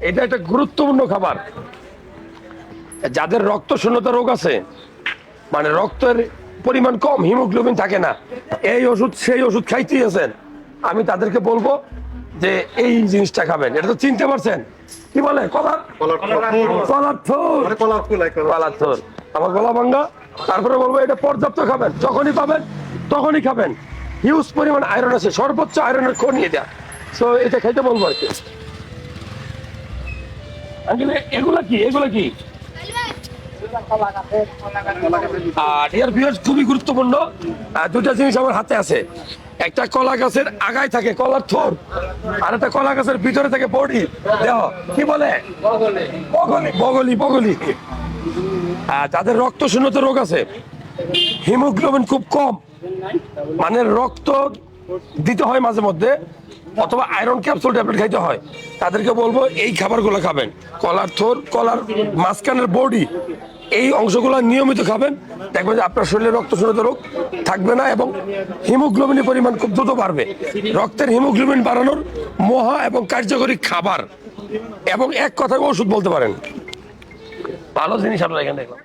এটা একটা গুরুত্বপূর্ণ খাবার। যাদের রক্ত শূন্যতা রোগ আছে, মানে রক্তের পরিমাণ কম, হিমোগ্লোবিন থাকে না, এই ওষুধ সেই ওষুধ খাইতেই আছেন, আমি তাদেরকে বলবো যে এই জিনিসটা খাবেন। এটা তো চিনতে পারছেন কি বলে? কলার থোর, আমার গলা ভাঙ্গা। তারপরে বলবো এটা পর্যাপ্ত খাবেন, যখনই পাবেন তখনই খাবেন। হিউজ পরিমাণ আয়রন আছে, সর্বোচ্চ আয়রনের খনি এটা। সো এটা খাইতে বলবো আর কি। এগুলা কি, এগুলা কি? ডিয়ার ভিউয়ার্স, খুবই গুরুত্বপূর্ণ দুটা জিনিস আমার হাতে আছে। একটা কলা গাছের আগায় থাকে কলার থোর, আর একটা কলা গাছের ভিতরে থাকে বডি, দেহ। কি বলে? বগলি, বগলি, বগলি। যাদের রক্ত শূন্যতা রোগ আছে, হিমোগ্লোবিন খুব কম, মানে রক্ত দিতে হয় মাঝে মধ্যে, অথবা আয়রন ক্যাপসুল ট্যাবলেট খাইতে হয়, তাদেরকে বলবো এই খাবারগুলো খাবেন। কলার থোর, কলার মাঝখানের বডি, এই অংশগুলো নিয়মিত খাবেন, দেখবেন যে আপনার শরীরে রক্ত শূন্যতা রোগ থাকবে না এবং হিমোগ্লোবিনের পরিমাণ খুব দ্রুত বাড়বে। রক্তের হিমোগ্লোবিন বাড়ানোর মহা এবং কার্যকরী খাবার, এবং এক কথায় ওষুধ বলতে পারেন। ভালো জিনিস আপনারা এখানে দেখলাম।